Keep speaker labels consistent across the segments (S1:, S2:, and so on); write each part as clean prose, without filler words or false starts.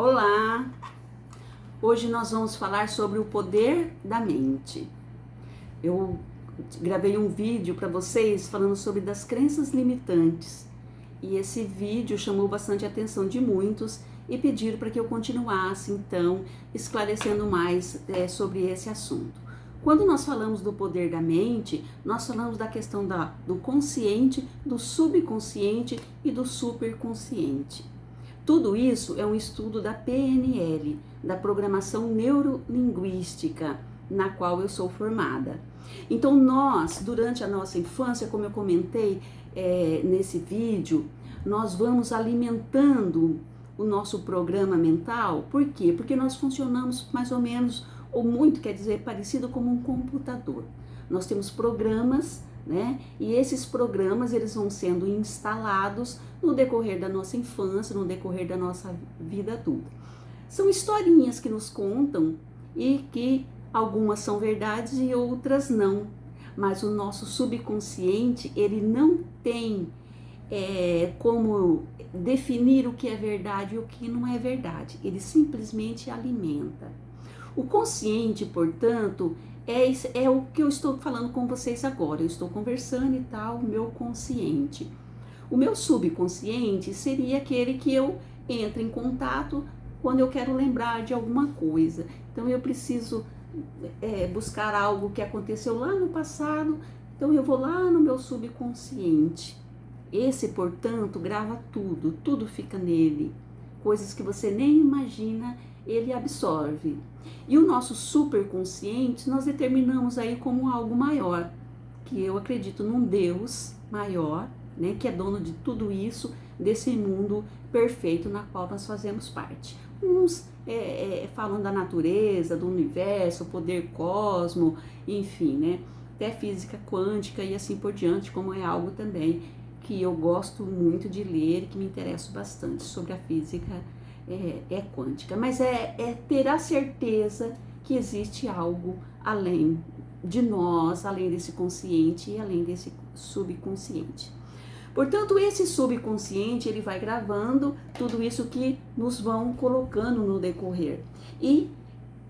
S1: Olá! Hoje nós vamos falar sobre o poder da mente. Eu gravei um vídeo para vocês falando sobre das crenças limitantes e esse vídeo chamou bastante a atenção de muitos e pediram para que eu continuasse então esclarecendo mais sobre esse assunto. Quando nós falamos do poder da mente, nós falamos da questão do consciente, do subconsciente e do superconsciente. Tudo isso é um estudo da PNL, da Programação Neurolinguística, na qual eu sou formada. Então nós, durante a nossa infância, como eu comentei nesse vídeo, nós vamos alimentando o nosso programa mental. Por quê? Porque nós funcionamos mais ou menos, ou muito, quer dizer, parecido como um computador. Nós temos programas, né? E esses programas eles vão sendo instalados no decorrer da nossa infância, no decorrer da nossa vida adulta. São historinhas que nos contam e que algumas são verdades e outras não. Mas o nosso subconsciente ele não tem como definir o que é verdade e o que não é verdade. Ele simplesmente alimenta. O consciente, portanto, é o que eu estou falando com vocês agora. Eu estou conversando e tal, o meu consciente. O meu subconsciente seria aquele que eu entro em contato quando eu quero lembrar de alguma coisa. Então eu preciso buscar algo que aconteceu lá no passado, então eu vou lá no meu subconsciente. Esse, portanto, grava tudo, tudo fica nele. Coisas que você nem imagina, ele absorve. E o nosso superconsciente nós determinamos aí como algo maior, que eu acredito num Deus maior, né, que é dono de tudo isso, desse mundo perfeito na qual nós fazemos parte. Uns falam da natureza, do universo, poder cosmo, enfim, né, até física quântica e assim por diante, como é algo também que eu gosto muito de ler e que me interesso bastante sobre a física quântica, mas ter a certeza que existe algo além de nós, além desse consciente e além desse subconsciente. Portanto, esse subconsciente, ele vai gravando tudo isso que nos vão colocando no decorrer. E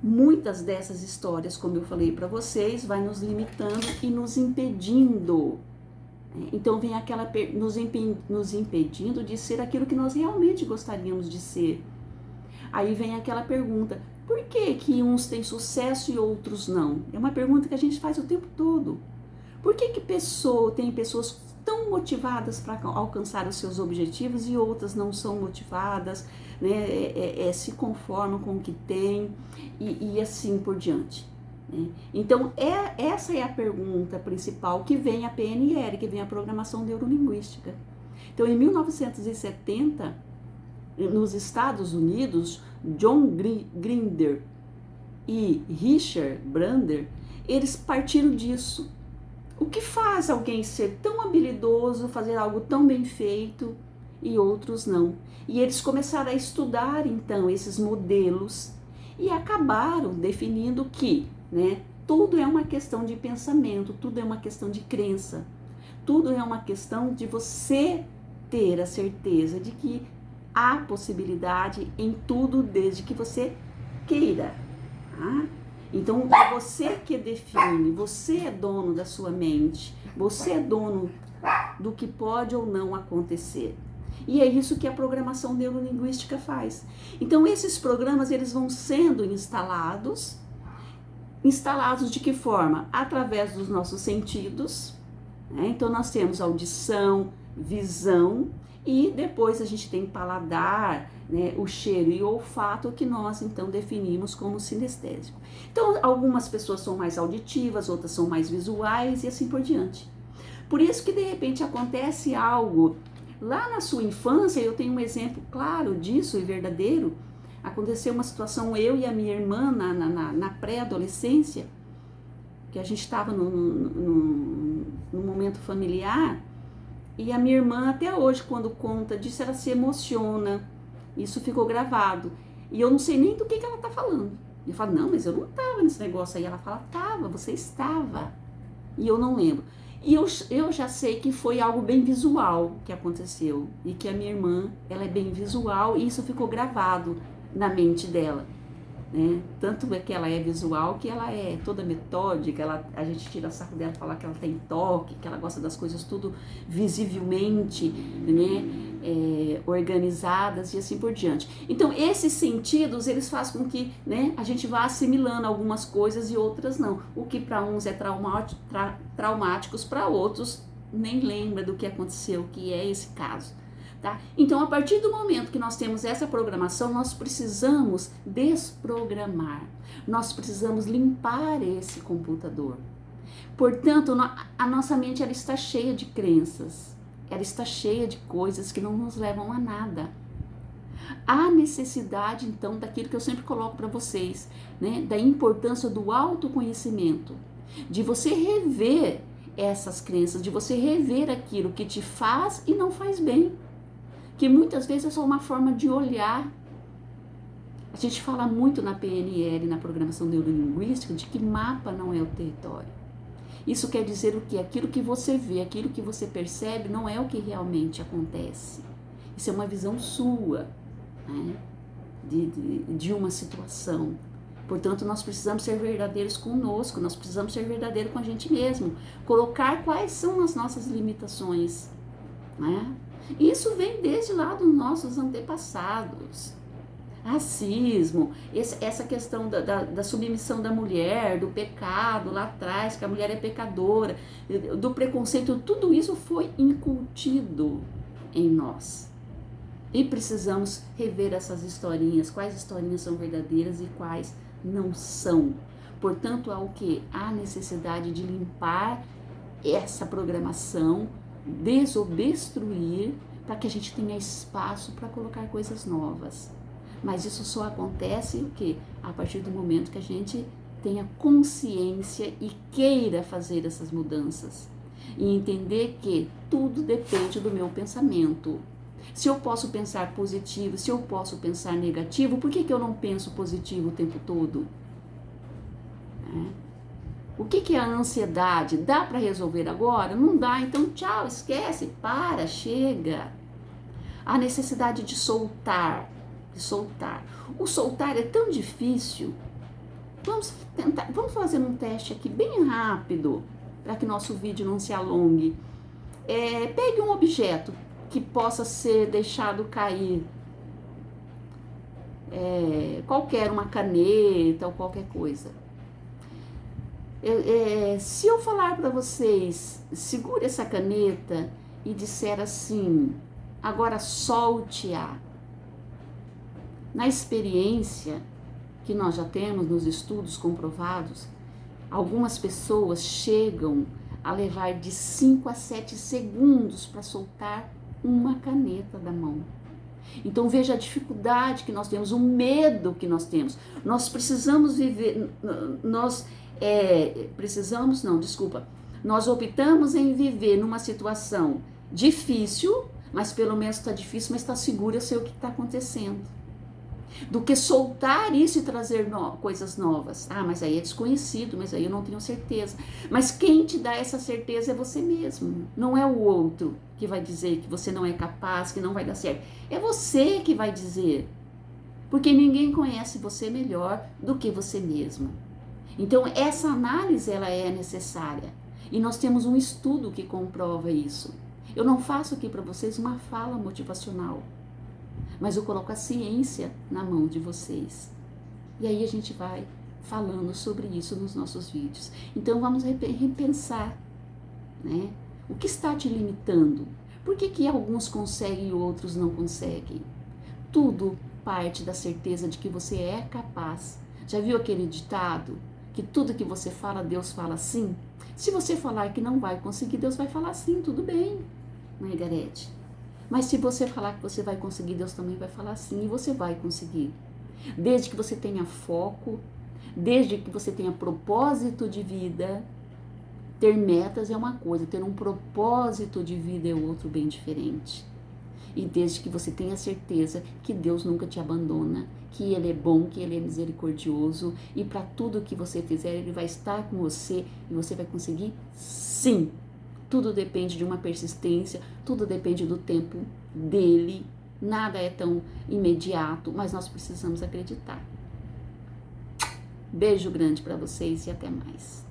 S1: muitas dessas histórias, como eu falei para vocês, vai nos limitando e nos impedindo. Então vem aquela nos impedindo de ser aquilo que nós realmente gostaríamos de ser. Aí vem aquela pergunta, por que que uns têm sucesso e outros não? É uma pergunta que a gente faz o tempo todo. Por que que tem pessoas tão motivadas para alcançar os seus objetivos e outras não são motivadas, né? Se conformam com o que têm e assim por diante. Então, essa é a pergunta principal que vem a PNL, que vem a Programação Neurolinguística. Então, em 1970, nos Estados Unidos, John Grinder e Richard Bandler, eles partiram disso. O que faz alguém ser tão habilidoso, fazer algo tão bem feito e outros não? E eles começaram a estudar, então, esses modelos e acabaram definindo que tudo é uma questão de pensamento, tudo é uma questão de crença, tudo é uma questão de você ter a certeza de que há possibilidade em tudo desde que você queira. Tá? Então é você que define, você é dono da sua mente, você é dono do que pode ou não acontecer. E é isso que a programação neurolinguística faz. Então esses programas eles vão sendo instalados de que forma? Através dos nossos sentidos, né? Então nós temos audição, visão e depois a gente tem paladar, né? O cheiro e o olfato que nós então definimos como sinestésico. Então algumas pessoas são mais auditivas, outras são mais visuais e assim por diante. Por isso que de repente acontece algo lá na sua infância, eu tenho um exemplo claro disso e verdadeiro. Aconteceu uma situação, eu e a minha irmã na pré-adolescência, que a gente estava num momento familiar, e a minha irmã até hoje, quando conta disso, ela se emociona, isso ficou gravado, e eu não sei nem do que ela está falando. Eu falo, não, mas eu não estava nesse negócio aí. Ela fala, estava, você estava, e eu não lembro. E eu já sei que foi algo bem visual que aconteceu, e que a minha irmã, ela é bem visual, e isso ficou gravado na mente dela, né? Tanto é que ela é visual, que ela é toda metódica, a gente tira sarro dela, falar que ela tem toque, que ela gosta das coisas tudo visivelmente, né? Organizadas e assim por diante. Então esses sentidos, eles fazem com que, né, a gente vá assimilando algumas coisas e outras não. O que para uns é traumáticos, para outros nem lembra do que aconteceu, que é esse caso. Tá? Então, a partir do momento que nós temos essa programação, nós precisamos desprogramar, nós precisamos limpar esse computador. Portanto, a nossa mente ela está cheia de crenças, ela está cheia de coisas que não nos levam a nada. Há necessidade, então, daquilo que eu sempre coloco para vocês, né? Da importância do autoconhecimento, de você rever essas crenças, de você rever aquilo que te faz e não faz bem. Que muitas vezes é só uma forma de olhar. A gente fala muito na PNL, na programação neurolinguística, de que mapa não é o território. Isso quer dizer o quê? Aquilo que você vê, aquilo que você percebe, não é o que realmente acontece. Isso é uma visão sua, né? de uma situação. Portanto, nós precisamos ser verdadeiros conosco, nós precisamos ser verdadeiros com a gente mesmo. Colocar quais são as nossas limitações, né? Isso vem desde lá dos nossos antepassados. Racismo, essa questão da submissão da mulher, do pecado lá atrás, que a mulher é pecadora, do preconceito, tudo isso foi incutido em nós. E precisamos rever essas historinhas, quais historinhas são verdadeiras e quais não são. Portanto, há o quê? Há necessidade de limpar essa programação, desobstruir, para que a gente tenha espaço para colocar coisas novas. Mas isso só acontece o quê? A partir do momento que a gente tenha consciência e queira fazer essas mudanças. E entender que tudo depende do meu pensamento. Se eu posso pensar positivo, se eu posso pensar negativo, por que eu não penso positivo o tempo todo? O que é a ansiedade? Dá para resolver agora? Não dá, então tchau, esquece, para, chega. A necessidade de soltar, O soltar é tão difícil. Vamos fazer um teste aqui bem rápido, para que nosso vídeo não se alongue. Pegue um objeto que possa ser deixado cair. Qualquer, uma caneta ou qualquer coisa. Se eu falar para vocês, segure essa caneta e disser assim, agora solte-a. Na experiência que nós já temos nos estudos comprovados, algumas pessoas chegam a levar de 5 a 7 segundos para soltar uma caneta da mão. Então veja a dificuldade que nós temos, o medo que nós temos. Nós precisamos viver, nós optamos em viver numa situação difícil, mas pelo menos está difícil, mas está seguro, eu sei o que está acontecendo. Do que soltar isso e trazer coisas novas. Mas aí é desconhecido, mas aí eu não tenho certeza. Mas quem te dá essa certeza é você mesmo. Não é o outro que vai dizer que você não é capaz, que não vai dar certo. É você que vai dizer. Porque ninguém conhece você melhor do que você mesmo. Então essa análise ela é necessária. E nós temos um estudo que comprova isso. Eu não faço aqui para vocês uma fala motivacional. Mas eu coloco a ciência na mão de vocês. E aí a gente vai falando sobre isso nos nossos vídeos. Então vamos repensar, né? O que está te limitando? Por que alguns conseguem e outros não conseguem? Tudo parte da certeza de que você é capaz. Já viu aquele ditado? Que tudo que você fala, Deus fala sim? Se você falar que não vai conseguir, Deus vai falar sim, tudo bem, Margarete. Mas se você falar que você vai conseguir, Deus também vai falar sim, e você vai conseguir. Desde que você tenha foco, desde que você tenha propósito de vida. Ter metas é uma coisa, ter um propósito de vida é outro bem diferente. E desde que você tenha certeza que Deus nunca te abandona, que Ele é bom, que Ele é misericordioso, e para tudo que você fizer, Ele vai estar com você e você vai conseguir sim. Tudo depende de uma persistência, tudo depende do tempo dele, Nada é tão imediato, mas nós precisamos acreditar. Beijo grande para vocês e até mais.